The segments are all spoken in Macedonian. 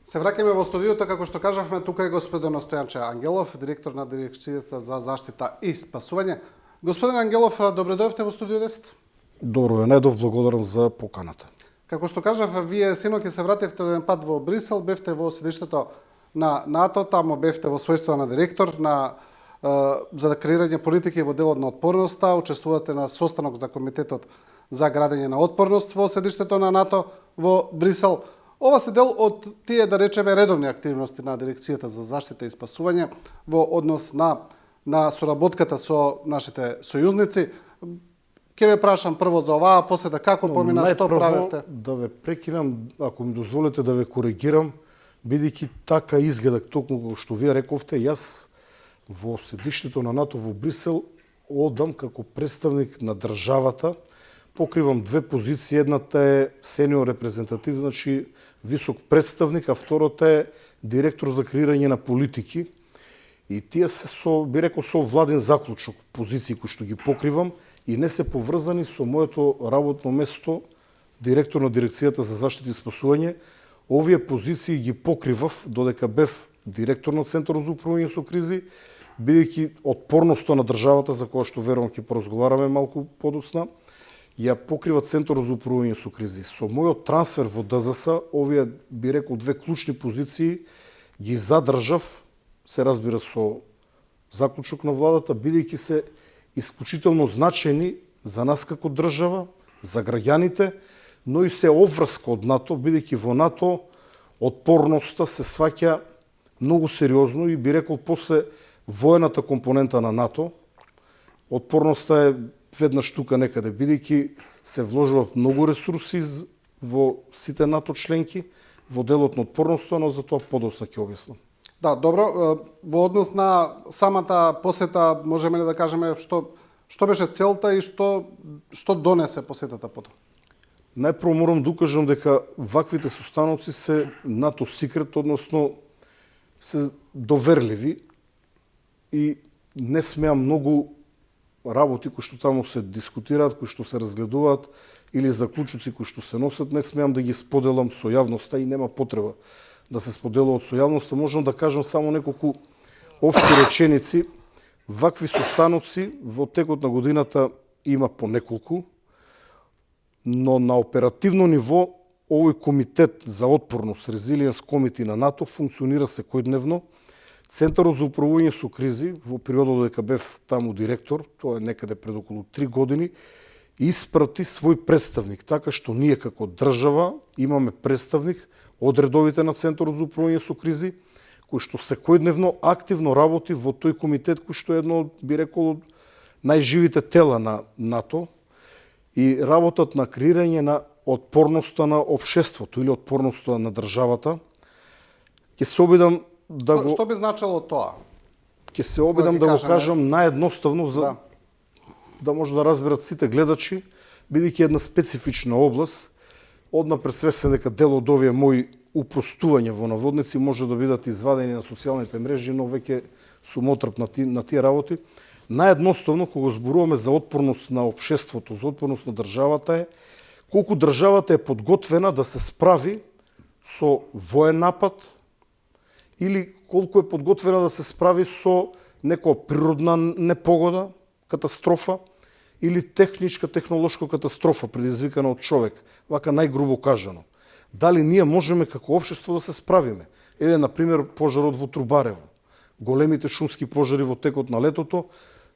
Се враќаме во студиото, како што кажавме, тука е господин Стојанче Ангелов, директор на Дирекцијата за заштита и спасување. Господин Ангелов, добре дојдовте во студио 10. Добро ве најдов, благодарам за поканата. Како што кажав, вие синоќ се вративте еден пат во Брисел, бевте во седиштето на НАТО, таму бевте во својство на директор за креирање политики во делот на отпорноста, учествувате на состанок за Комитетот за градење на отпорност во седиштето на НАТО во Брисел. Ова се дел од тие, да речеме, редовни активности на Дирекцијата за заштита и спасување во однос на соработката со нашите сојузници. Ке ве прашам прво за оваа, после да како помина, што правевте? Да ве прекинам, ако ми дозволите да ве коригирам, бидејќи така изгледак токму како што вие рековте, јас во седиштето на НАТО во Брисел одам како представник на државата, покривам две позиции, едната е сениор репрезентатив, значи висок представник, а втората е директор за креирање на политики. И тие се би рекол со владен заклучок позиции кои што ги покривам и не се поврзани со моето работно место директор на Дирекцијата за заштита и спасување. Овие позиции ги покривав додека бев директор на Центарот за управување со кризи, бидејќи отпорноста на државата, за која што верувам ќе поразговараме малку подоцна, ја покрива Центарот за управување со кризи. Со мојот трансфер во ДЗС, овие би рекол две клучни позиции ги задржав, се разбира со заклучок на владата, бидејќи се исклучително значени за нас како држава, за граѓаните, но и се обврска од НАТО, бидејќи во НАТО отпорноста се сваќа многу сериозно и би рекол после воената компонента на НАТО, отпорноста е веднаш тука некаде, бидејќи се вложуваат многу ресурси во сите НАТО членки, во делот на отпорноста, но за тоа подоцна ќе објаснам. Да, добро. Во однос на самата посета, можеме ли да кажеме што беше целта и што донесе посетата потоа? Најпрво морам да укажам дека ваквите состаноци се НАТО секрет, односно се доверливи и не смеам многу работи кои што таму се дискутираат, кои што се разгледуваат или заклучоци кои што се носат, не смеам да ги споделам со јавноста и нема потреба да се споделуваат со јавноста. Можам да кажам само неколку општи реченици. Вакви состаноци во текот на годината има по неколку, но на оперативно ниво овој комитет за отпорност, резилиенс комити на НАТО функционира секојдневно. Центарот за управување со кризи во периодот додека бев таму директор, тоа е некаде пред околу 3 години, испрати свој представник, така што ние како држава имаме представник од редовите на Центарот за управување со кризи, кој што секојдневно активно работи во тој комитет кој што е едно, би рекол, од најживите тела на НАТО и работат на креирање на отпорноста на општеството или отпорноста на државата. Ќе се обидам да го... Што би значило тоа? Ќе се обидам да го кажам наједноставно за да може да разберат сите гледачи, бидејќи една специфична област, однапред свесен дека дел од овие мои упростувања во наводници може да бидат извадени на социјалните мрежи, но веќе сум отрп на тие работи. Наједноставно, кога зборуваме за отпорност на општеството, за отпорност на државата е колку државата е подготвена да се справи со воен напад или колку е подготвена да се справи со некоја природна непогода, катастрофа или техничка, технолошка катастрофа предизвикана од човек, вака најгрубо кажано. Дали ние можеме како општество да се справиме? Еве, например, пожарот во Трубарево, големите шумски пожари во текот на летото,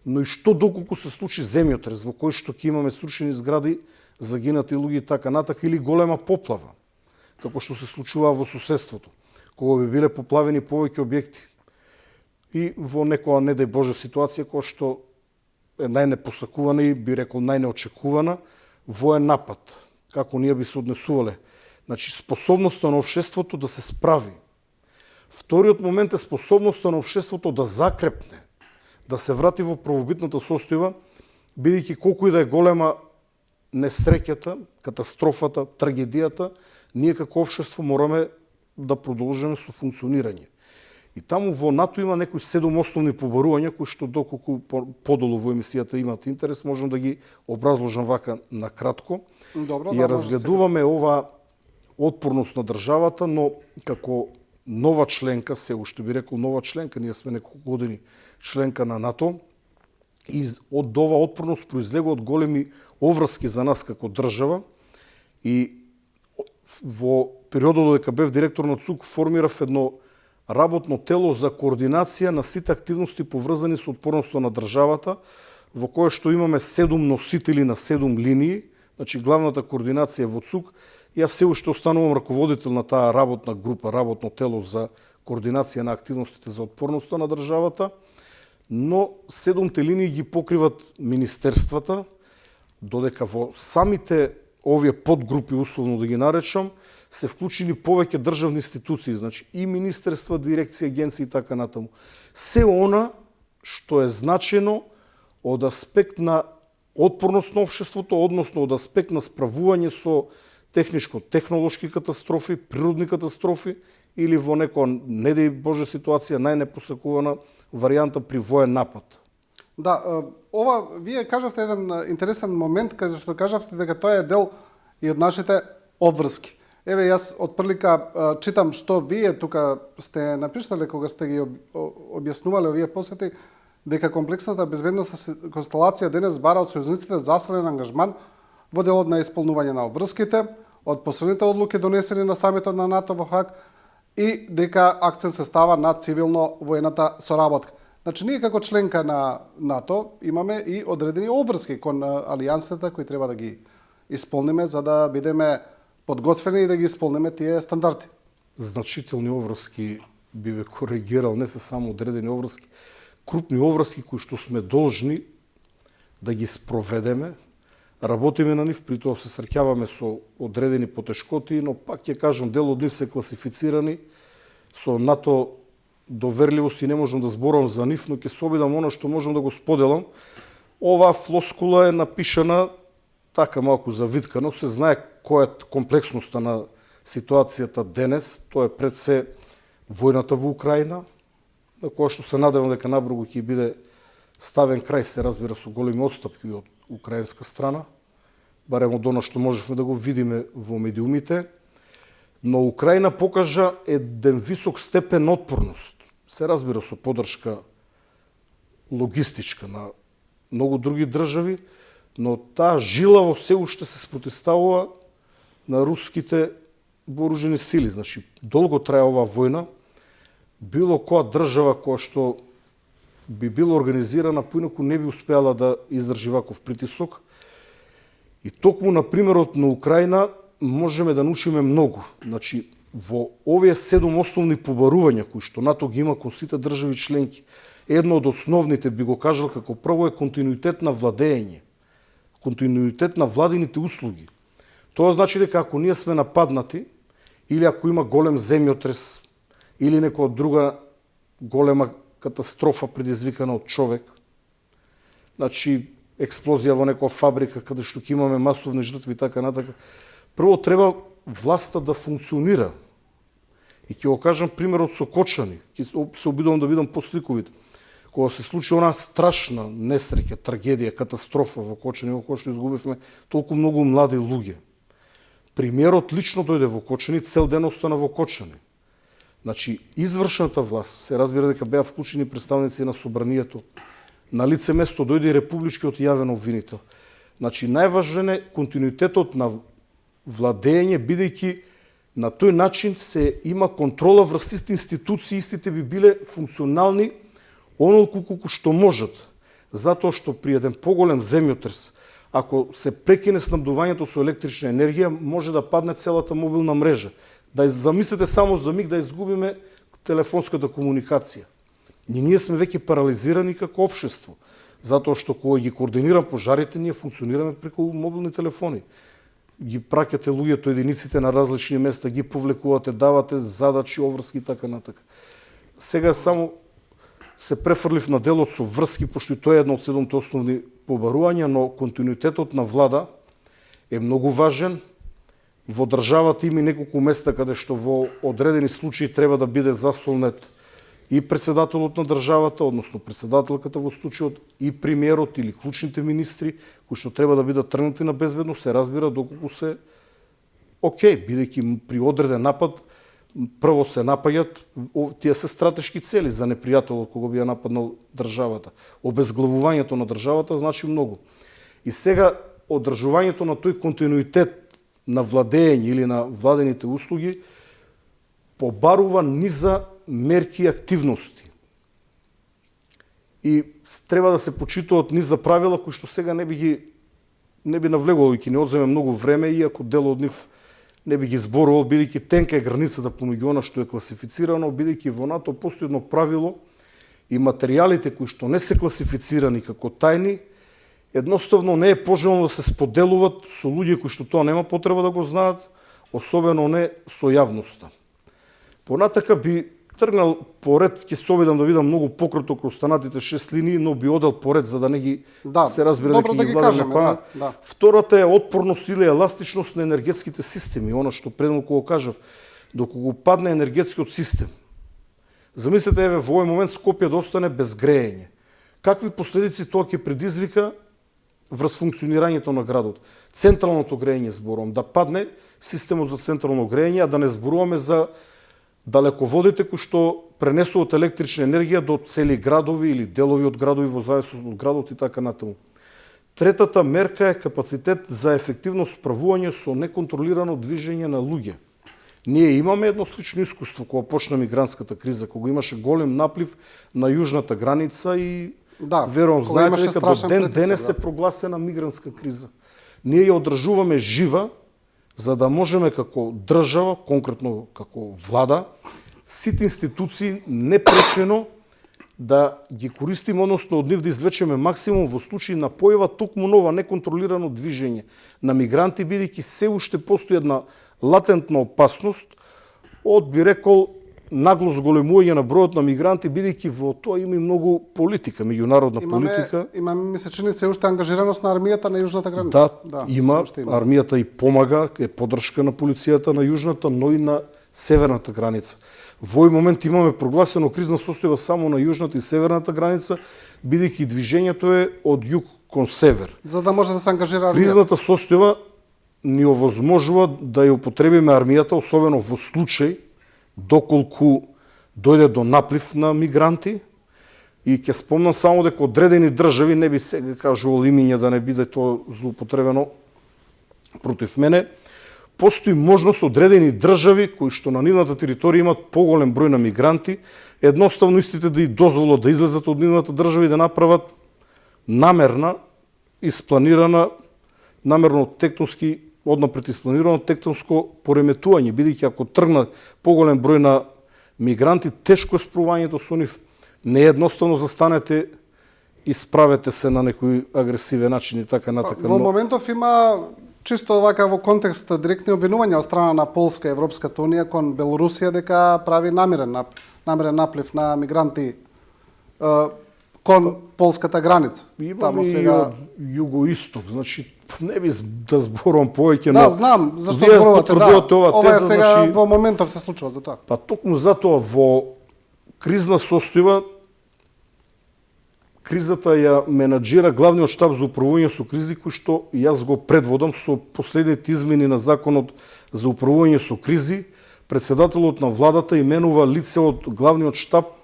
но и што доколку се случи земјотрес во кој што ќе имаме срушени згради, загинати луѓе и така натака, или голема поплава, како што се случува во соседството, кога би биле поплавени повеќе објекти. И во некоја, не дај Боже, ситуација која што е најнепосакувана и би рекол најнеочекувана, воен напад, како ние би се однесувале. Значи, способноста на општеството да се справи. Вториот момент е способноста на општеството да закрепне, да се врати во правобитната состојба, бидејќи колку и да е голема несреќата, катастрофата, трагедијата, ние како општество мораме да продолжиме со функционирање. И таму во НАТО има некои 7 основни побарувања кои што доколку подолу во емисијата имат интерес, можам да ги образложам вака на кратко. Добро, ја разгледуваме ова отпорност на државата, но како нова членка, се уште би рекол нова членка, ние сме неколку години членка на НАТО, и од ова отпорност произлегува од големи оврски за нас како држава, и во периодот додека бев директор на ЦУК формирав едно работно тело за координација на сите активности поврзани со отпорноста на државата, во кое што имаме 7 носители на 7 линии, значи главната координација во ЦУК. Јас се уште останувам раководител на таа работна група, работно тело за координација на активностите за отпорноста на државата, но 7 линии ги покриват министерствата, додека во самите овие подгрупи, условно да ги наречам, се вклучени повеќе државни институции, значи и министерства, дирекции, агенции и така натаму. Се она што е значено од аспект на отпорност на општеството, односно од аспект на справување со техничко-технолошки катастрофи, природни катастрофи или во некоја, не дај Боже, ситуација најнепосакувана варијанта при воен напад. Да, ова вие кажавте еден интересен момент каде што кажавте дека тоа е дел и од нашите обврски. Еве јас од прилика читам што вие тука сте напишале кога сте ги објаснувале овие посети, дека комплексната безбедносна констелација денес бара од сојузниците засилен ангажман во делот на исполнување на обврските, од посредните одлуки донесени на самитот на НАТО во Хаг, и дека акцент се става на цивилно-воената соработка. Значи, ние како членка на НАТО имаме и одредени обврски кон алијансата кои треба да ги исполниме за да бидеме подготвени и да ги исполниме тие стандарди. Значителни обврски би ве коригирал, не се само одредени обврски, крупни обврски кои што сме должни да ги спроведеме, работиме на нив, притоа се среќаваме со одредени потешкоти, но пак ќе кажам, дел од нив се класифицирани со НАТО доверливост и не можам да зборам за нив, но ќе се обидам оно што можам да го споделам. Оваа флоскула е напишана така малку завиткано, се знае која е комплексноста на ситуацијата денес, тоа е пред се војната во Украина, на која што се надевам дека набрзо ќе биде ставен крај, се разбира, со големи отстапки од украинска страна, барем од оно што можевме да го видиме во медиумите, но Украина покажа еден висок степен отпорност, се разбира со поддршка логистичка на многу други држави, но таа жилаво се уште се спротивставува на руските вооружени сили. Значи, долго трае оваа војна, било која држава која што би била организирана, поинаку не би успеала да издржи ваков притисок. И токму на примерот на Украина можеме да научиме многу. Значи, во овие 7 основни побарувања кои што НАТО ги има кон сите држави членки, едно од основните, би го кажал како прво, е континуитет на владење, континуитет на владините услуги. Тоа значи дека ако ние сме нападнати, или ако има голем земјотрес, или некоја друга голема катастрофа предизвикана од човек, значи експлозија во некоја фабрика каде што ќе имаме масовни жртви и така натака, прво треба власта да функционира. И ќе го кажам примерот со Кочани, ќе се обидувам да бидам посликовит. Кога се случи онаа страшна несреќа, трагедија, катастрофа во Кочани, во која што изгубивме толку многу млади луѓе. Премиерот лично дојде во Кочани, цел ден остана во Кочани. Значи, извршната власт, се разбира дека беа вклучени представници на собранието, на лице место дојде и републичкиот јавен обвинител. Значи, најважен е континуитетот на владење, бидејќи на тој начин се има контрола врз сите институции, истите би биле функционални онолку колку што можат. Затоа што при еден поголем земјотрес, ако се прекине снабдувањето со електрична енергија, може да падне целата мобилна мрежа. Да замислете само за миг да изгубиме телефонската комуникација. Ние сме веќе парализирани како општество, затоа што кога ги координирам пожарите, ние функционираме преку мобилни телефони. Ги праќате луѓето, единиците на различни места, ги повлекувате, давате задачи, обврски и така натака. Сега само се префрлив на делот со врски, пошто и тоа е едно од 7 основни побарувања, но континуитетот на влада е многу важен. Во државата има неколку места каде што во одредени случаи треба да биде засолнет и председателот на државата, односно председателката во случајот, и премиерот или клучните министри, кои што треба да бидат тргнати на безбедност, се разбира доколку се окей, бидејќи при одреден напад прво се напаѓат, тие се стратешки цели за непријателот кога би ја нападнал државата. Обезглавувањето на државата значи многу. И сега одржувањето на тој континуитет на владење или на владените услуги побарува низа мерки и активности. И треба да се почитуваат низа правила кои што сега не би навлегувало и ќе не одземе многу време, иако дел од нив не би ги зборувал, бидејќи тенка е границата помеѓу она што е класифицирано, бидејќи во НАТО постои едно правило и материјалите кои што не се класифицирани како тајни, едноставно не е пожелно да се споделуваат со луѓе кои што тоа нема потреба да го знаат, особено не со јавноста. Понатака би тргнал поред, ќе се обидам да видам многу пократко кроз останатите 6 линии, но би одел поред за да не ги се разбере дека ги владаме на памет. Втората е отпорност или еластичност на енергетските системи, она што предмалку го кажав, доколку падне енергетскиот систем. Замислете, еве во овој момент Скопје да остане без греење. Какви последици тоа ќе предизвика врз функционирањето на градот? Централното греење зборувам, да падне системот за централно греење, а да не зборуваме за далеководите кои што пренесуваат електрична енергија до цели градови или делови од градови во зависност од градот и така натаму. Третата мерка е капацитет за ефективно справување со неконтролирано движење на луѓе. Ние имаме едно слично искуство кога почна мигрантската криза, кога имаше голем наплив на јужната граница и верувам знаете дека до ден денес е прогласена мигрантска криза. Ние ја одржуваме жива за да можеме како држава, конкретно како влада, сите институции непречено да ги користиме, односно од нив да извлечеме максимум во случај на појава токму нова неконтролирано движење на мигранти, бидејќи се уште постои една латентна опасност од, би рекол, нагло зголемување на бројот на мигранти, бидејќи во тоа има и многу политика, меѓународна политика. Имаме, ми се чини, се уште ангажираност на армијата на јужната граница. Има. Армијата и помага, е поддршка на полицијата на јужната, но и на северната граница. Во овој момент имаме прогласено кризна состојба само на јужната и северната граница, бидејќи движењето е од југ кон север. За да може да се ангажира армијата. Кризната состојба ни овозможува да ја употребиме армијата, особено во случај доколку дојде до наплив на мигранти, и ќе спомнам само дека одредени држави, не би сега кажувал имиња да не биде тоа злоупотребено против мене, постои можност одредени држави кои што на нивната територија имат поголем број на мигранти, едноставно истите да и дозволат да излезат од нивната држава и да направат намерна, испланирана, намерно тектонски однапред испланирано тектонско пореметување, бидејќи ако тргна поголем број на мигранти, тешко е спровањето со нив. Не е едноставно застанете и справете се на некој агресивен начин и така натака. Во моментов има чисто вака во контекст директни обвинувања од страна на Полска и Европската унија кон Белорусија дека прави намерен наплив на мигранти кон полската граница. Имаме сега и од југоисток, значи не би да зборувам повеќе, но знам зашто зборувате, ова е сега значи, во моментов се случува за тоа. Па токму затоа во кризна состојба кризата ја менаџира главниот штаб за управување со кризи, кој што јас го предводам со последните измени на законот за управување со кризи. Председателот на владата именува лице од главниот штаб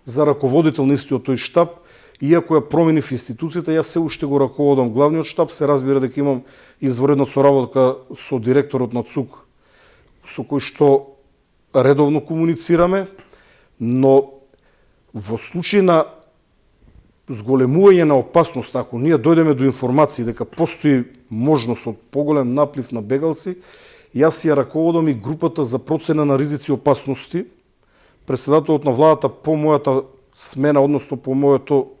за раководител на истиот тој штаб. Иако ја промени в институцијата, јас се уште го раководам главниот штаб, се разбира дека имам изворедна соработка со директорот на ЦУК, со кој што редовно комуницираме, но во случај на зголемување на опасност, ако ние дојдеме до информации дека постои можност од поголем наплив на бегалци, јас ја раководам и групата за процена на ризици и опасности. Председателот на владата по мојата смена, односно по моето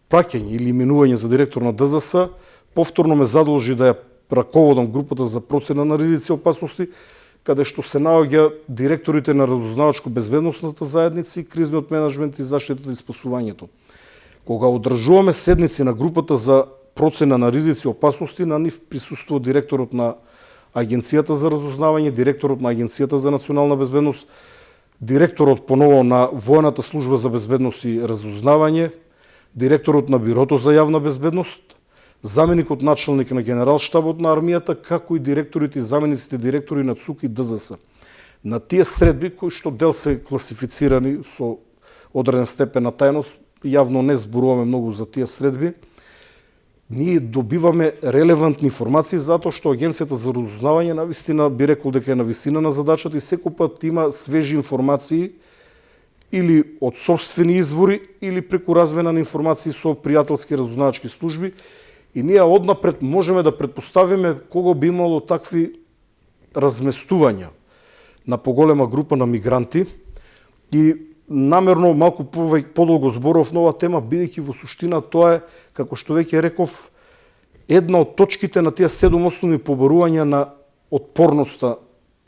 праќање или именување за директор на ДЗС, повторно ме задолжи да ја раководам групата за процена на ризици и опасности, каде што се наоѓа директорите на разузнавачко-безбедносната заедница и кризниот менеджмент и заштитата и спасувањето. Кога одржуваме седници на групата за процена на ризици и опасности, на нив присуствува директорот на Агенцијата за разузнавање, директорот на Агенцијата за национална безбедност, директорот поново на Војната служба за безбедност и разузнавање, директорот на Бирото за јавна безбедност, заменикот началник на генералштабот на армијата, како и директорите и замениците директори на ЦУК и ДЗС. На тие средби кои што дел се класифицирани со одреден степен на тајност, јавно не зборуваме многу за тие средби, ние добиваме релевантни информации затоа што Агенцијата за разузнавање навистина би рекол дека е на висина на задачата и секој пат има свежи информации или од сопствени извори или преку размена на информации со пријателски разузнавачки служби и ние однапред можеме да предпоставиме кога би имало такви разместувања на поголема група на мигранти и намерно малку подолго зборов на оваа тема, бидејќи во суштина тоа е, како што веќе реков, една од точките на тие 7 основни побарувања на отпорноста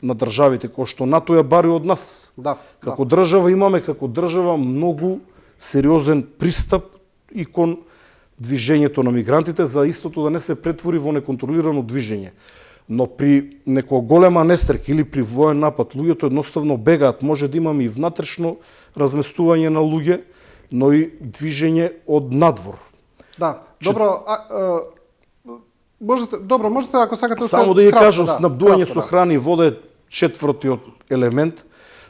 на државите, кој што НАТО ја бари од нас. Да, како држава имаме како држава многу сериозен пристап и кон движењето на мигрантите за истото да не се претвори во неконтролирано движење. Но при некоја голема нестрека или при воен напад, луѓето едноставно бегаат. Може да имаме и внатрешно разместување на луѓе, но и движење од надвор. Да, добро, можете ако сакате само да ја кажам, снабдување со храна и вода е четвртиот елемент.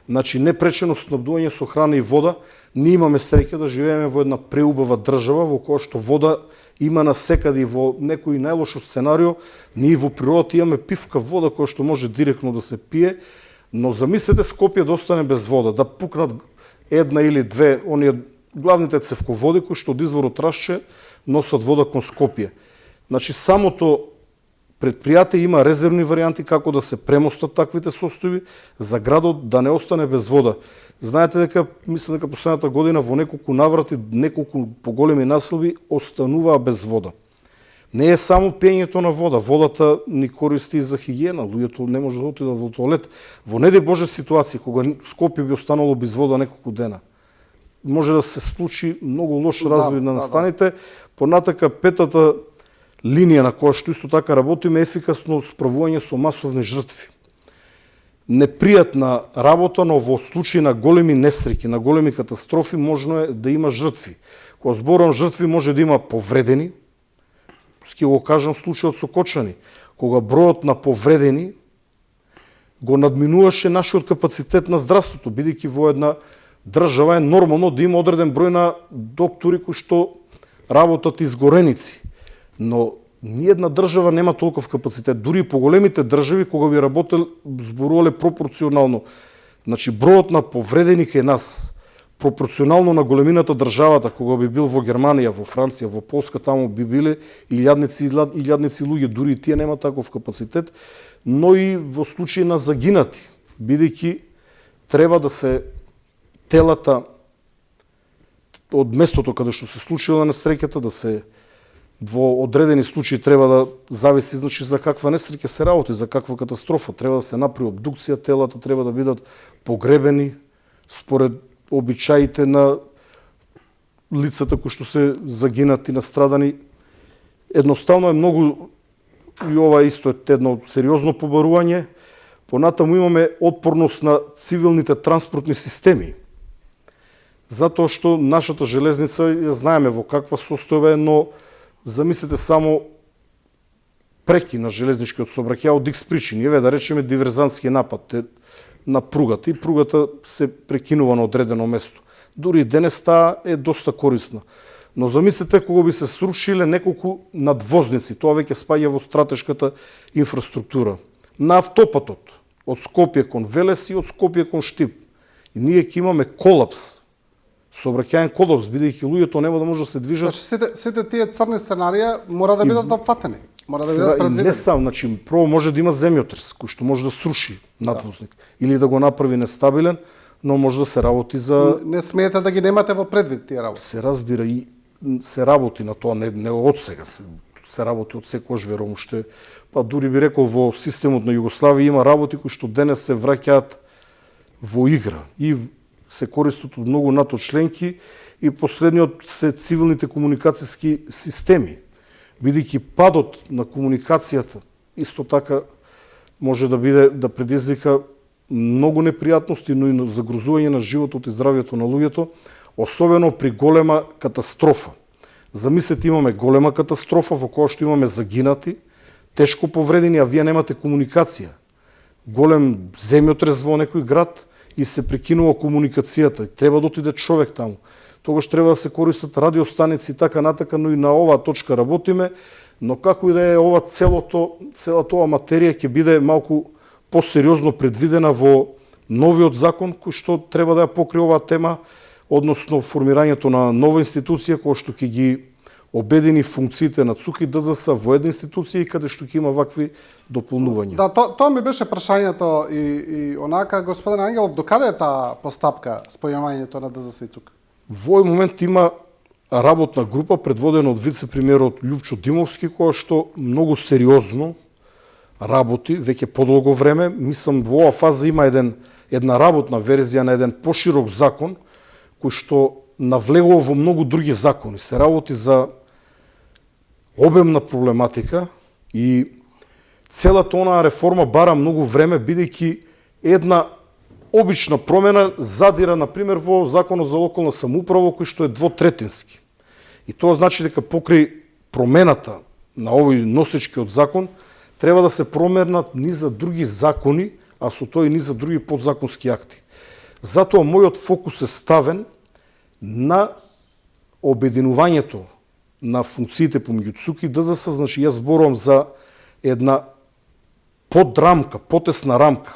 Значи непречено снабдување со храна и вода. Ние имаме среќа да живееме во една преубава држава во која што вода има на секаде и во некој најлошо сценарио, ние во природата имаме пивка вода која што може директно да се пие, но замислете Скопје да остане без вода, да пукнат една или две оние главните цевководи кои што од изворот Рашче носат вода кон Скопје. Значи самото предпријатие има резервни варијанти како да се премостат таквите состојби за градот да не остане без вода. Знаете дека, мислам дека последната година во неколку наврати, неколку поголеми населби остануваа без вода. Не е само пиењето на вода, водата ни користи и за хигиена, луѓето не може да отидат во тоалет. Во не дај Боже ситуација кога Скопје би останало без вода неколку дена, може да се случи многу лош развој на настаните. Понатака петата линија на која што исто така работиме ефикасно справување со масовни жртви. Непријатна работа, но во случај на големи несреќи, на големи катастрофи, можно е да има жртви. Кога зборам жртви, може да има повредени, ќе го кажам случајот со Кочани, кога бројот на повредени го надминуваше нашиот капацитет на здравството, бидејќи во една држава е нормално да има одреден број на доктори кои што работат изгореници. Но ниедна држава нема толков капацитет. Дури и поголемите држави, кога би работел, зборувале пропорционално. Значи, бројот на повредени кај нас, пропорционално на големината државата, кога би бил во Германија, во Франција, во Полска, таму би биле илјадници луѓе, дури и тие нема таков капацитет, но и во случај на загинати, бидејќи треба да се телата од местото каде што се случила несреќата, да се во одредени случаи треба да зависи, значи, за каква несреќа се работи, за каква катастрофа. Треба да се направи обдукција, телата треба да бидат погребени според обичаите на лицата кои што се загинати, настрадани. Едноставно е многу, и ова исто е едно сериозно побарување. Понатаму имаме отпорност на цивилните транспортни системи. Затоа што нашата железница, ја знаеме во каква состојба е, но замислете само преки на железничкиот сообраќај од икс причини. Еве да речеме диверзантски напад на пругата и пругата се прекинува на одредено место. Дури и денес таа е доста корисна. Но замислете кога би се срушиле неколку надвозници, тоа веќе спаѓа во стратешката инфраструктура. На автопатот од Скопје кон Велес и од Скопје кон Штип. И ние ќе имаме колапс. Сообраќајен колапс, бидејќи луѓето нема да може да се движат. Значи сите тие црни сценарија мора да бидат опфатени. Мора да бидат предвидени. Не сам, значи прво може да има земјотрес кој што може да сруши надвозник или да го направи нестабилен, но може да се работи за Не смеете да ги немате во предвид тие работи. Се разбира и се работи на тоа, не од сега се работи од секогаш верувам уште. Па дури би рекол во системот на Југославија има работи кои што денес се враќаат во игра и се користат од многу НАТО членки и последниот се цивилните комуникацијски системи. Бидејќи падот на комуникацијата исто така може да биде да предизвика многу непријатности, но и загрозување на животот и здравјето на луѓето, особено при голема катастрофа. Замислете, имаме голема катастрофа во која што имаме загинати, тешко повредени, а вие немате комуникација. голем земјотрес во некој град и се прекинува комуникацијата. Треба да отиде човек таму. Тогаш треба да се користат радиостаници и така натака, но и на оваа точка работиме, но како и да е ова целата ова материја ќе биде малку посериозно предвидена во новиот закон кој што треба да ја покрие оваа тема, односно формирањето на нова институција која што ќе ги обедини функциите на ЦУК и ДЗС во една институција и каде што ќе има вакви дополнувања. Да, тоа ми беше прашањето и онака, господин Ангелов, докаде е таа постапка спојувањето на ДЗС и ЦУК? Во овој момент има работна група предводена од вице-премиерот Љупчо Димовски, која што многу сериозно работи веќе подолго време. Мислам, во оваа фаза има една работна верзија на еден поширок закон, кој што навлегува во многу други закони. Се работи за обемна проблематика и целата онаа реформа бара многу време, бидејќи една обична промена задира, например, во Законот за локална самоуправа, кој што е двотретински. И тоа значи дека покрај промената на овој носечкиот закон, треба да се променат низа други закони, а со тоа и низа други подзаконски акти. Затоа мојот фокус е ставен на обединувањето на функциите помеѓу ЦУК и ДЗС. Значи, јас зборувам за една подрамка, потесна рамка,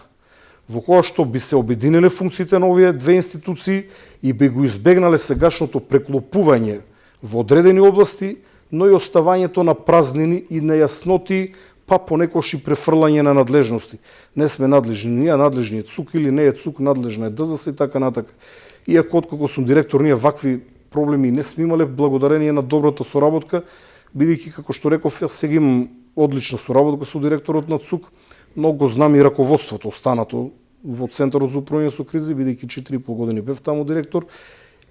во која што би се обединиле функциите на овие две институции и би го избегнале сегашното преклопување во одредени области, но и оставањето на празнини и нејасноти, па понекогаш и префрлање на надлежности. Не сме надлежни ние, надлежни е ЦУК или не е ЦУК, надлежна е ДЗС и така натака. Иако откако сум директор, ние вакви проблеми не сме имале благодарение на добрата соработка, бидејќи, како што реков, јас сега имам одлична соработка со директорот на ЦУК, но го знам и раководството останато во Центарот за управување со кризи, бидејќи 4,5 години бев таму директор,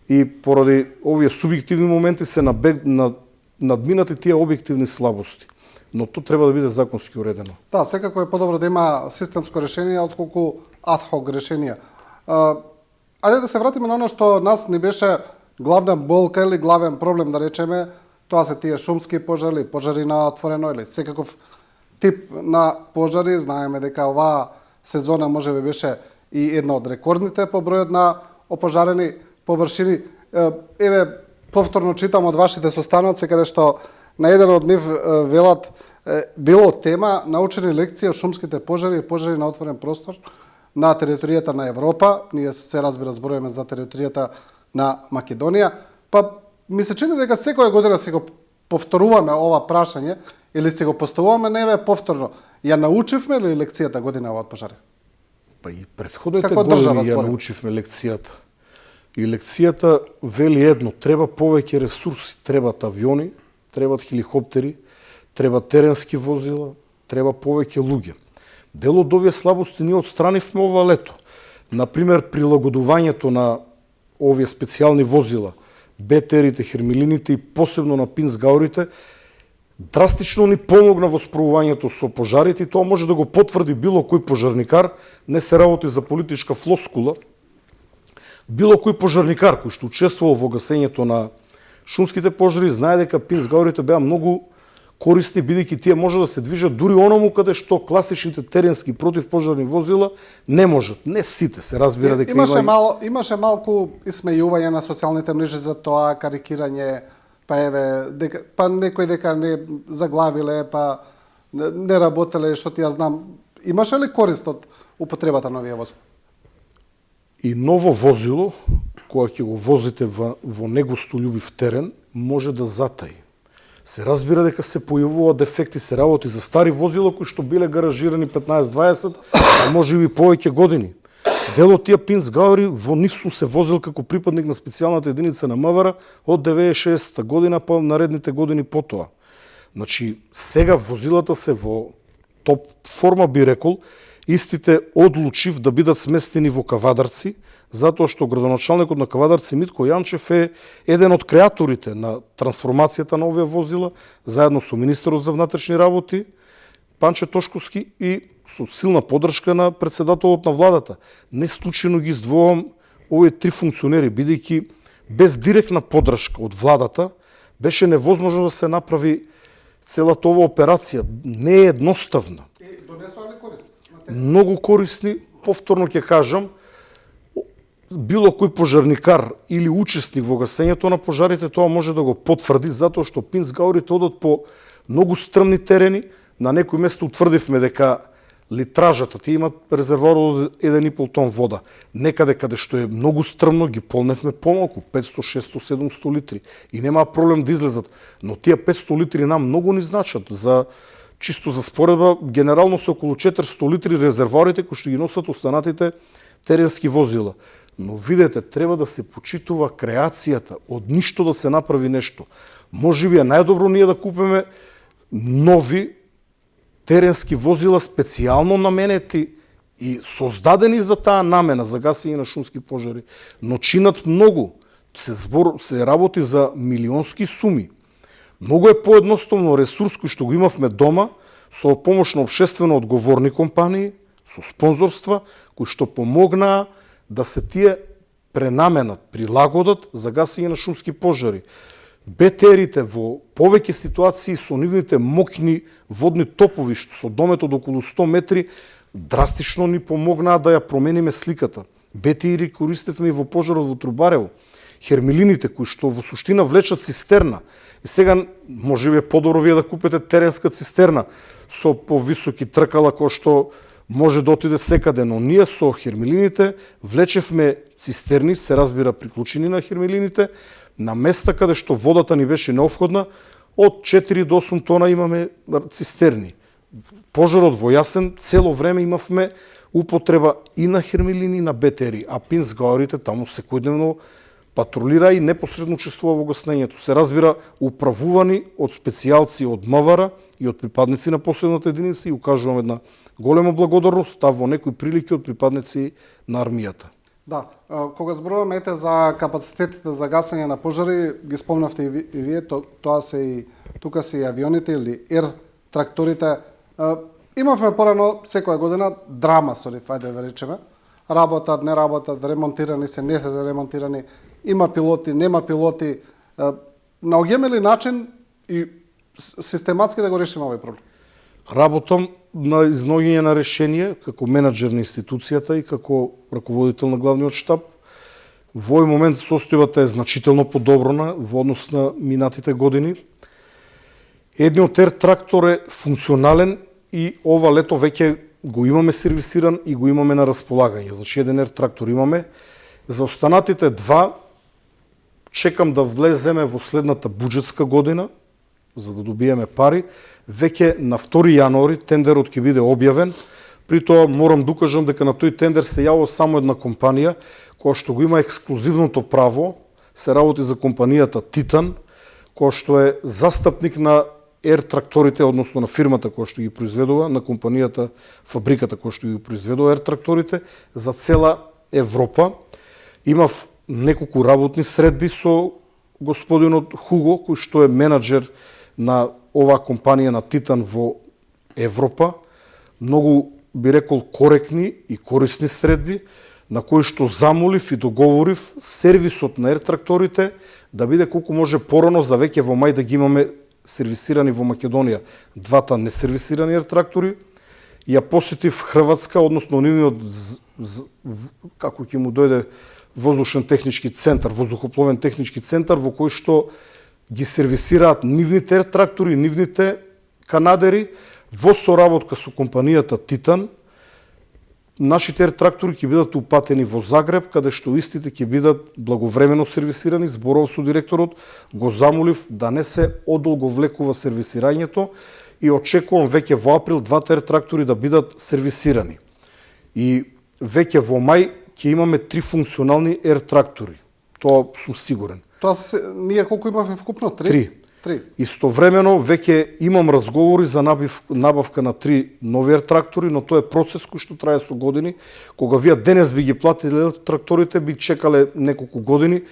и поради овие субјективни моменти се надминати тие објективни слабости. Но тоа треба да биде законски уредено. Да, секако е подобро да има системско решение отколку адхок решение. Ајде да се вратиме на оно што нас не беше главна болка или главен проблем, да речеме, тоа се тие шумски пожари, пожари на отворено или секаков тип на пожари. Знаеме дека оваа сезона можеби беше и една од рекордните по бројот на опожарени површини. Еве, повторно читам од вашите состаноци, каде што на еден од нив велат било тема научени лекции од шумските пожари и пожари на отворен простор на територијата на Европа. Ние се разбира зборуваме за територијата на Македонија. Па ми се чини дека секоја година си го повторуваме ова прашање или си го поставуваме неве повторно. Ја научивме ли лекцијата година од пожари? Па и претходните години ја научивме лекцијата. И лекцијата вели едно: треба повеќе ресурси, требат авиони, требат хеликоптери, треба теренски возила, треба повеќе луѓе. Дел од овие слабости ние отстранивме ова лето. Например, прилагодувањето на овие специјални возила, БТР-ите, хермилините и посебно на пинсгаурите, драстично ни помогна во справувањето со пожарите и тоа може да го потврди било кој пожарникар, не се работи за политичка флоскула. Било кој пожарникар кој што учествувал во гасењето на шумските пожари знае дека пинсгаурите беа многу корисни, бидејќи тие може да се движат дури онаму каде што класичните теренски противпожарни возила не можат. Не сите, се разбира дека имаше малку исмејување на социјалните мрежи за тоа, карикирање, па еве, па некој дека не заглавиле, па не работеле, што ти ја знам. Имаше ли корист од употребата на овие возила? И ново возило, кога ќе го возите во негостољубив терен, може да затаи. Се разбира дека се појавуваат дефекти, се работи за стари возила кои што биле гаражирани 15-20, а може би повеќе години. Дел од тие пинсгаури во нив сум се возил како припадник на специјалната единица на МВР од 96 година па наредните години потоа. Значи, сега возилата се во топ форма, би рекол. Истите одлучив да бидат сместени во Кавадарци, затоа што градоначалникот на Кавадарци Митко Јанчев е еден од креаторите на трансформацијата на овие возила, заедно со министерот за внатрешни работи Панче Тошковски и со силна поддршка на претседателот на владата. Не случајно ги издвојувам овие три функционери, бидејќи без директна поддршка од владата беше невозможно да се направи целата ова операција. Не е едноставна. Донесоа ли корист? многу корисни. Повторно ќе кажам, било кој пожарникар или учесник во гасењето на пожарите тоа може да го потврди, затоа што пинцгаурите одат по многу стрмни терени. На некој место утврдивме дека литражата ти имат резервоар од 1,5 тон вода. Некаде каде што е многу стрмно ги полневме помалку, 500, 600, 700 литри. И нема проблем да излезат. Но тие 500 литри нам многу ни значат. Чисто за споредба, генерално се околу 400 литри резервоарите кои што ги носат останатите теренски возила. Но видете, треба да се почитува креацијата, од ништо да се направи нешто. Можеби е најдобро ние да купиме нови теренски возила специјално наменети и создадени за таа намена, за гасење на шумски пожари, но чинат многу. Се работи за милионски суми. Многу е поедноставно ресурс кој што го имавме дома, со помош на општествено одговорни компании, со спонзорства, кои што помогнаа да се тие пренаменат, прилагодат за гасење на шумски пожари. БТР-ите во повеќе ситуации со нивните мокни водни топови, што со домет од околу 100 метри, драстично ни помогнаа да ја промениме сликата. БТР користевме и во пожарот во Трубарево. Хермилините, кои што во суштина влечат цистерна. И сега можеби е подобро вие да купите теренска цистерна со повисоки тркала, кој што може да отиде секаде, но ние со хермилините влечевме цистерни, се разбира приклучени на хермилините, на места каде што водата ни беше неопходна, од 4 до 8 тона имаме цистерни. Пожарот во Јасен цело време имавме употреба и на хермилини и на БТР, а пинцгаурите таму секојдневно патрулира и непосредно учествува во гаснењето. Се разбира, управувани од специјалци од МВР и од припадници на последната единица, и укажувам една голема благодарност во некои прилики од припадници на армијата. Да, кога зборуваме за капацитетите за гасење на пожари, ги спомнавте и вие, тоа се и тука се и авионите или ер тракторите. Имавме порано секоја година драма со нив, ајде да речеме. Работат, не работат, ремонтирани се, не се ремонтирани, има пилоти, нема пилоти. Наоѓаме ли начин и систематски да го решиме овој проблем? Работам на изноѓање на решение како менаџер на институцијата и како раководител на главниот штаб. Во овој момент состојбата е значително подобрена во однос на минатите години. Едниот ер трактор е функционален и ова лето веќе го имаме сервисиран и го имаме на располагање. Значи еден ер трактор имаме. За останатите два чекам да влеземе во следната буџетска година, за да добиеме пари. Веќе на 2 јануари тендерот ќе биде објавен. При тоа морам да укажам дека на тој тендер се јавува само една компанија која што го има ексклузивното право, се работи за компанијата Титан, која што е застапник на ер тракторите, односно на фирмата која што ги произведува, на компанијата, фабриката која што ги произведува ер тракторите за цела Европа. Имав неколку работни средби со господинот Хуго, кој што е менаџер на оваа компанија на Титан во Европа. Многу, би рекол, коректни и корисни средби, на кои што замолив и договорив сервисот на ер тракторите да биде колку може порано за веќе во мај да ги имаме сервисирани во Македонија двата несервисирани ер трактори. Ја посетив Хрватска, односно нивниот како ќе му дојде воздушен технички центар, воздухопловен технички центар во кој што ги сервисираат нивните ер трактори, нивните канадери во соработка со компанијата Титан. Нашите ер трактори ќе бидат упатени во Загреб, каде што истите ќе бидат благовремено сервисирани. Зборов со директорот, го замолив да не се одолговлекува сервисирањето и очекувам веќе во април двата ер трактори да бидат сервисирани. И веќе во мај ќе имаме 3 функционални ер трактори. Тоа сум сигурен. Тоа ние колку имавме вкупно? 3? 3. Истовремено веќе имам разговори за набавка на 3 нови ер трактори, но тоа е процес кој што трае со години. Кога вие денес би ги платиле тракторите, би чекале неколку години,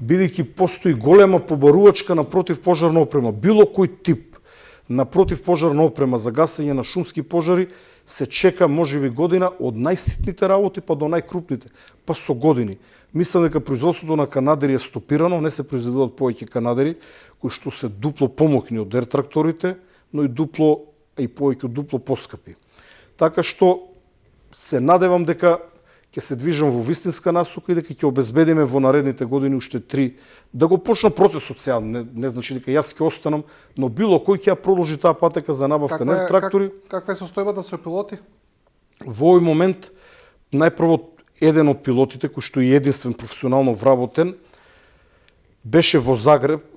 бидејќи постои голема побарувачка на противпожарна опрема. Било кој тип на противпожарна опрема за гасење на шумски пожари се чека можеби година од најситните работи па до најкрупните, па со години. Мислам дека производството на канадери е стопирано, не се произведуваат повеќе канадери, кои што се дупло помокни од ер тракторите, но и дупло, и повеќе од дупло поскапи. Така што се надевам дека ќе се движам во вистинска насока и дека ќе обезбедиме во наредните години уште 3 да го почна процесот сега, не значи дека јас ќе останам, но било кој ќе ја продолжи таа патека за набавка на трактори. Каква е состојбата со пилоти? Во овој момент најпрво еден од пилотите кој што е единствен професионално вработен беше во Загреб,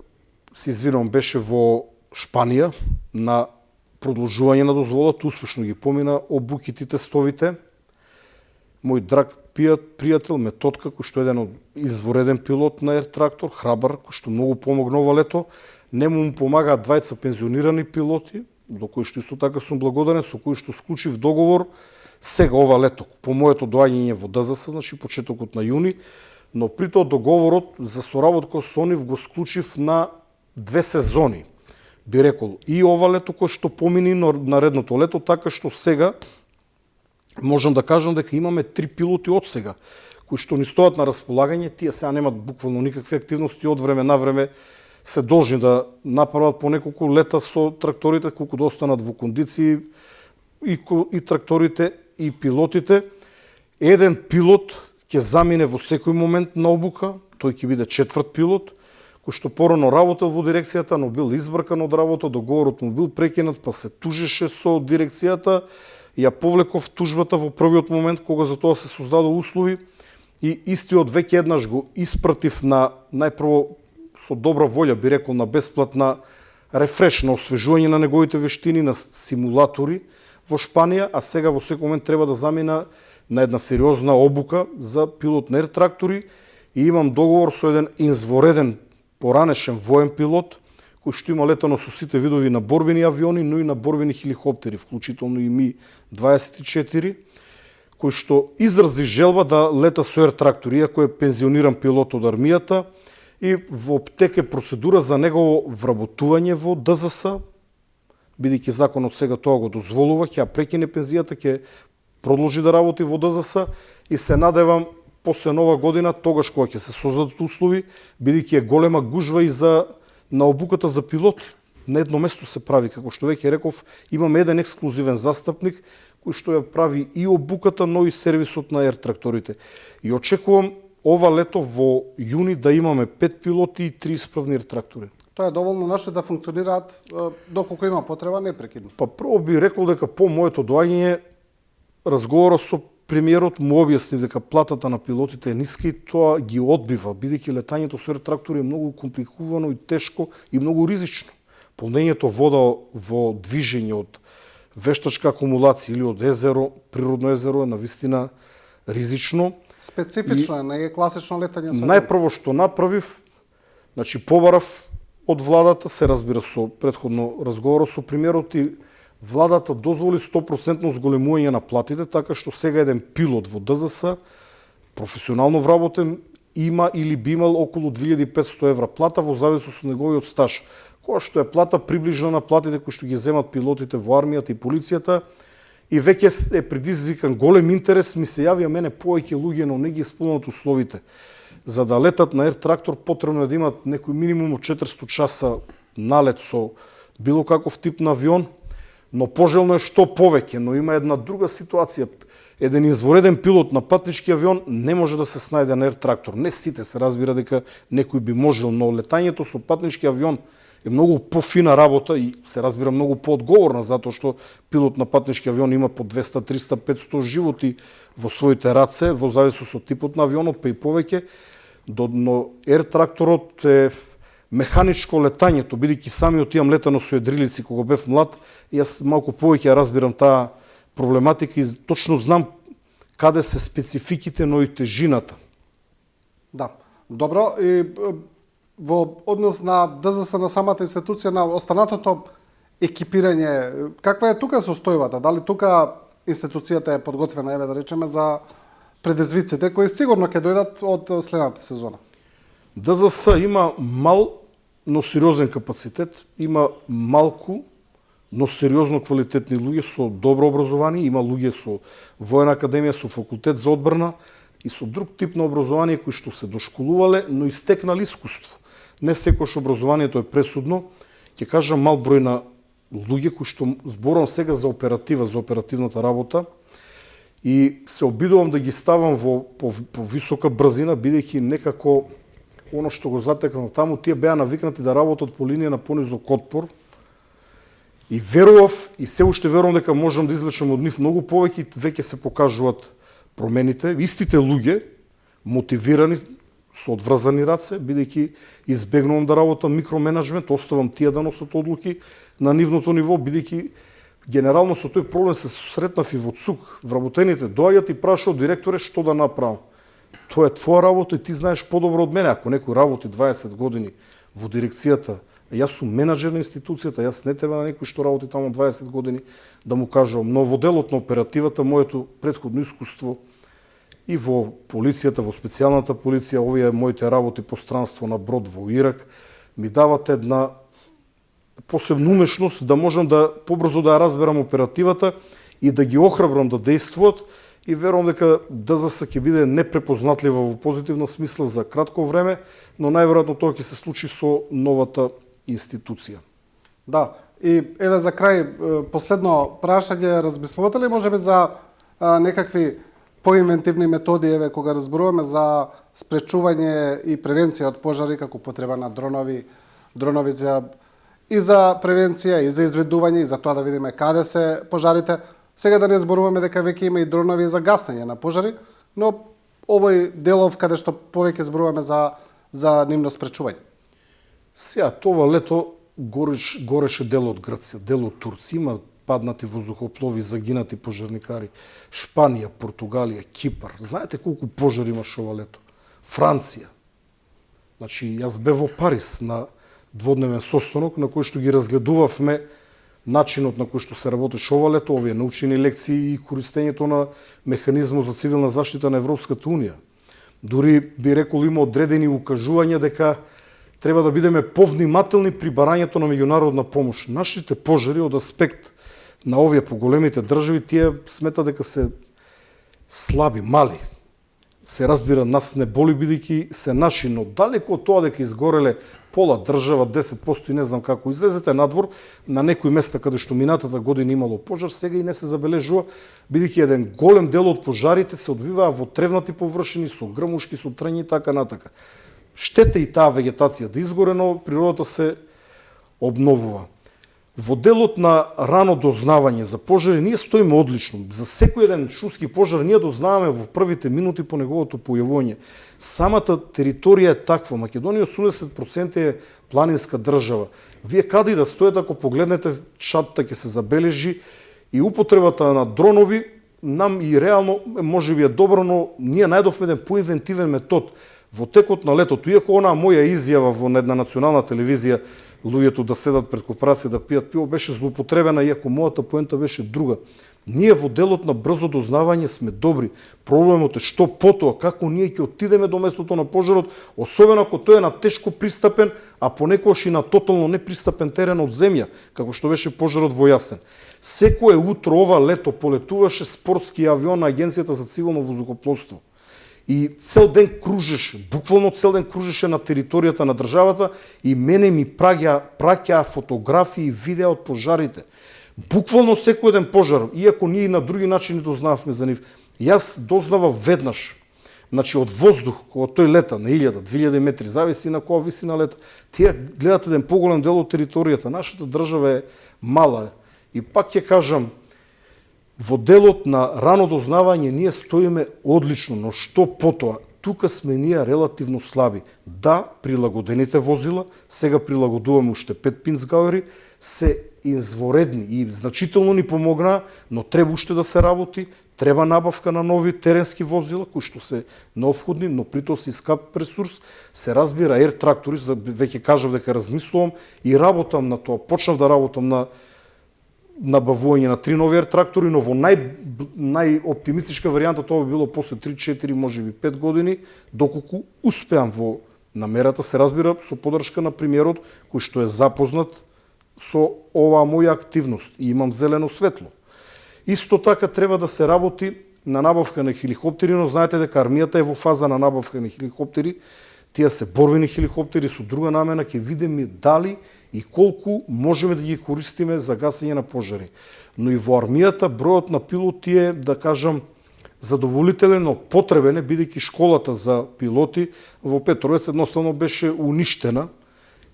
се извинувам, беше во Шпанија на продолжување на дозволата, успешно ги помина обуките, тестовите. Мој драг пријател, Методка, кој што е еден од извореден пилот на Ер Трактор, храбар, кој што многу помогна ова лето, нему му помагаат двајца пензионирани пилоти, до кои што исто така сум благодарен, со кои што склучив договор сега ова лето, по моето доаѓање во ДЗС, значи почетокот на јуни, но при тоа договорот за соработка со нив го склучив на 2 сезони. Би рекол, и ова лето кој што помини наредното лето, така што сега можам да кажам дека имаме 3 пилоти од сега, кои што ни стојат на располагање, тие сега немат буквално никакви активности, од време на време се должни да направат по неколку лета со тракторите, колку да останат во кондиции и тракторите и пилотите. Еден пилот ќе замине во секој момент на обука, тој ќе биде 4-ти пилот, кој што порано работел во дирекцијата, но бил избркан од работа, договорот му бил прекинат, па се тужеше со дирекцијата, ја повлеков тужбата во првиот момент кога за тоа се создадо услови и истиот веќе еднаш го испратив на најпрво со добра волја, би рекол, на бесплатна рефреш, на освежување на неговите вештини, на симулатори во Шпанија, а сега во секој момент треба да замина на една сериозна обука за пилот на Ер Трактори и имам договор со еден извореден поранешен воен пилот, кој што има летано со сите видови на борбени авиони, но и на борбени хеликоптери, вклучително и Ми-24, кој што изрази желба да лета со Ер Трактори, иако е пензиониран пилот од армијата, и во тек е процедура за негово вработување во ДЗС, бидејќи законот сега тоа го дозволува, ќе ја прекине пензијата, ќе продолжи да работи во ДЗС и се надевам после нова година, тогаш кога ќе се создадат услови, бидејќи е голема гужва и на обуката за пилоти. На едно место се прави, како што веќе реков, имаме еден ексклузивен застапник кој што ја прави и обуката, но и сервисот на Ер Тракторите. И очекувам ова лето во јуни да имаме 5 пилоти и 3 исправни Ер Трактори. Тоа е доволно нашите да функционираат доколку има потреба непрекидно. Па прво би рекол дека по моето доаѓање разговорот со премиерот му објасни дека платата на пилотите е ниска и тоа ги одбива, бидејќи летањето со Ер Трактори е многу компликувано и тешко и многу ризично. Полнењето вода во движење од вештачка акумулација или од езеро, природно езеро е навистина ризично. Специфично е, не е класично летање со најпрво што направив, значи побарав од владата, се разбира со претходно разговорот со премиерот и владата дозволи 100% зголемување на платите, така што сега еден пилот во ДЗС, професионално вработен, има или би имал околу 2500 евра плата во зависност од неговиот стаж, која што е плата приближна на платите кои што ги земат пилотите во армијата и полицијата, и веќе е предизвикан голем интерес, ми се јавија мене повеќе луѓе, но не ги исполнат условите. За да летат на Ер Трактор потребно е да имат некој минимум од 400 часа налет со било каков тип на авион, но пожелно е што повеќе, но има една друга ситуација. Еден извореден пилот на патнички авион не може да се снајде на Ер Трактор. Не сите се разбира дека некој би можел, но летањето со патнички авион е многу пофина работа и се разбира многу поодговорна, затоа што пилот на патнички авион има по 200, 300, 500 животи во своите раце, во зависност од типот на авионот, па и повеќе. Но Ер Тракторот е механичко летањето, бидејќи самиот имам летано со едрилици кога бев млад, и јас малку повеќе ја разбирам таа проблематика и точно знам каде се спецификите, но и тежината. Да, добро. И во однос на ДЗС на самата институција, на останатото екипирање, каква е тука состојбата? Дали тука институцијата е подготвена, еве да речеме, за предизвиците кои сигурно ќе дојдат од следната сезона? ДЗС има мал, но сериозен капацитет, има малку, но сериозно квалитетни луѓе со добро образование, има луѓе со воена академија, со факултет за одбрана и со друг тип на образование кои што се дошколувале, но и стекнали искуство. Не секојаш образованието е пресудно. Ќе кажам мал број на луѓе кои што зборувам сега за оператива, за оперативната работа, и се обидувам да ги ставам во по висока брзина, бидејќи некако оно што го затекнав таму, тие беа навикнати да работат по линија на понизок отпор. И верував, и се уште верувам дека можам да извлечам од нив многу повеќе, веќе се покажуваат промените. Истите луѓе, мотивирани, со одврзани раце, бидејќи избегнувам да работам микроменеджмент, оставам тие да носат одлуки на нивното ниво, бидејќи генерално со тој проблем се сретнав и во ЦУК. Вработените доаѓаат и прашаат директоре што да направам. Тоа е твоја работа и ти знаеш подобро од мене. Ако некој работи 20 години во дирекцијата, јас сум менаџер на институцијата, јас не треба на некој што работи таму 20 години да му кажувам. Но во делот на оперативата, моето претходно искуство и во полицијата, во специјалната полиција, овие моите работи по странство на брод во Ирак, ми дават една посебна умешност да можам да побрзо да ја разберам оперативата и да ги охрабрам да действуват, и верувам дека ДЗС ќе биде непрепознатлива во позитивна смисла за кратко време, но најверојатно тоа ќе се случи со новата институција. Да, и еве за крај последно прашање, размислувате ли можеби за некакви поинвентивни методи, еве кога разборуваме за спречување и превенција од пожари, како потреба на дронови за и за превенција, и за изведување, и за тоа да видиме каде се пожарите. Сега да не зборуваме дека веќе има и дронови за гасење на пожари, но овој делов каде што повеќе зборуваме за нивно спречување. Сега, това лето гореше дел од Грција, дел од Турција, има паднати воздухоплови, загинати пожарникари, Шпанија, Португалија, Кипар. Знаете колку пожари имаш ова лето? Франција. Значи, јас бев во Париз на дводневен состанок на кој што ги разгледувавме начинот на кој што се работеше ова лето, овие научени лекции и користењето на механизмот за цивилна заштита на Европската унија. Дури би рекол има одредени укажувања дека треба да бидеме повнимателни при барањето на меѓународна помош. Нашите пожари од аспект на овие поголемите држави, тие смета дека се слаби, мали. Се разбира, нас не боли бидејќи се наши, но далеко од тоа дека изгореле пола држава, 10% и не знам како. Излезете надвор на некои места каде што минатата година имало пожар, сега и не се забележува, бидејќи еден голем дел од пожарите се одвиваа во тревнати површини, со грмушки, со трењи и така натака. Штета и таа вегетација да изгоре, но природата се обновува. Во делот на рано дознавање за пожари ние стоиме одлично. За секој еден шумски пожар ние дознаваме во првите минути по неговото појавување. Самата територија е таква. Македонија 80% е планинска држава. Вие каде и да стоите, ако погледнете шапта ќе се забележи, и употребата на дронови нам и реално можеби е добро, но ние најдовме еден поинвентивен метод. Во текот на летото, иако онаа моја изјава во една национална телевизија, луѓето да седат пред корпорација да пијат пиво, беше злоупотребена, иако мојата поента беше друга. Ние во делот на брзо дознавање сме добри. Проблемот е што потоа, како ние ќе отидеме до местото на пожарот, особено ако тој е на тешко пристапен, а понекогаш и на тотално непристапен терен од земја, како што беше пожарот во Јасен. Секое утро ова лето полетуваше спортски авион на Агенцијата за цивилно воздухопловство. И цел ден кружеше, буквално цел ден кружеше на територијата на државата и мене ми праќаа фотографии и видеа од пожарите. Буквално секој ден пожар, иако ние на други начини дознававме за нив. Јас дознавав веднаш, значи од воздух, кога тој лета на 1000-2000 метри, зависи на која висина лета, тие гледат еден поголем дел од територијата. Нашата држава е мала. И пак ќе кажам, во делот на рано дознавање ние стоиме одлично, но што потоа? Тука сме ние релативно слаби. Да, прилагодените возила, сега прилагодуваме уште 5 пинцгауери, се изворедни и значително ни помогнаа, но треба уште да се работи, треба набавка на нови теренски возила, кои што се неопходни, но притоа се скап ресурс, се разбира ер трактори, веќе кажав дека размислувам и работам на тоа, почнав да работам на набавување на 3 нови ер трактори, но во најоптимистичка варијанта тоа би било после 3-4, можеби 5 години, доколку успеам во намерата, се разбира со поддршка на премиерот, кој што е запознат со оваа моја активност и имам зелено светло. Исто така треба да се работи на набавка на хеликоптери, но знаете дека армијата е во фаза на набавка на хеликоптери. Тие се борбени хеликоптери со друга намена, ќе видиме дали и колку можеме да ги користиме за гасење на пожари. Но и во армијата бројот на пилоти е, да кажам, задоволителен, но потребен е, бидејќи школата за пилоти во Петровец едноставно беше уништена.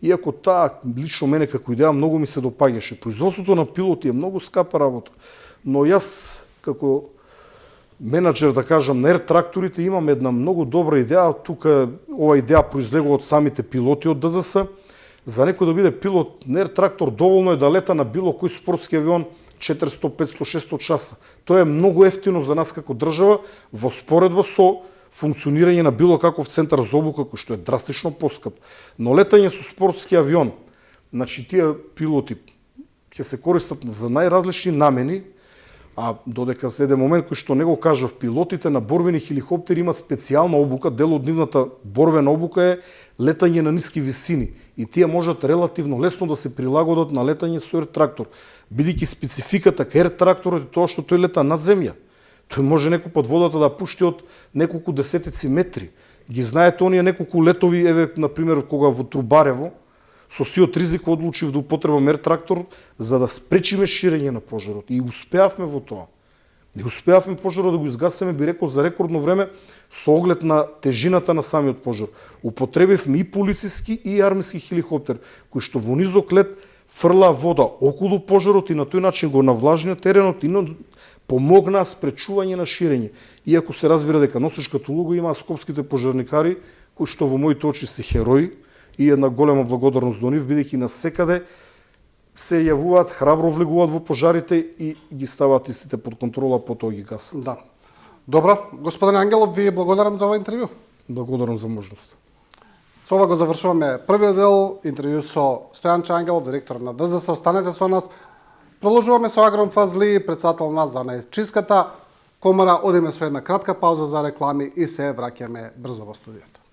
Иако таа лично мене како идеја многу ми се допаѓаше. Производството на пилоти е многу скапа работа, но јас како менаџер, да кажам, на Ер тракторите имам една многу добра идеја. Тука ова идеја произлегува од самите пилоти од ДЗС. За некој да биде пилот на Ер трактор доволно е да лета на било кој спортски авион 400, 500, 600 часа. Тоа е многу ефтино за нас како држава во споредба со функционирање на било каков центар за обука, кој што е драстично поскап. Но летање со спортски авион, значи тие пилоти ќе се користат за најразлични намени, а додека се еден момент кој што не го кажав, пилотите на борбени хеликоптери имаат специјална обука, дел од нивната борбена обука е летање на ниски висини и тие можат релативно лесно да се прилагодат на летање со Ер трактор, бидејќи спецификата кај Ер тракторот е тоа што тој лета над земја. Тој може некој под водата да пушти од неколку десетици метри. Ги знаете оние неколку летови, еве на пример кога во Трубарево со сиот ризик одлучив да употребам Ер трактор за да спречиме ширење на пожарот и успеавме во тоа. И успеавме пожарот да го изгасиме, би рекол, за рекордно време со оглед на тежината на самиот пожар. Употребивме и полициски и армиски хеликоптер кој што во низок лет фрла вода околу пожарот и на тој начин го навлажнија теренот и помогнаа спречување на ширење. Иако се разбира дека носечката улога имаа скопските пожарникари, кои што во моите очи се херои и една голема благодарност до нив, бидејќи насекаде се јавуваат, храбро влегуваат во пожарите и ги ставаат истите под контрола, потоа ги гасат. Да. Добро, господин Ангелов, ви благодарам за ова интервју. Благодарам за можност. Со ова го завршуваме првиот дел, интервју со Стојанче Ангелов, директор на ДЗС. Останете со нас. Продолжуваме со Агрон Фазли, председател на Занајчиската комора. Одиме со една кратка пауза за реклами и се враќаме брзо во студиото.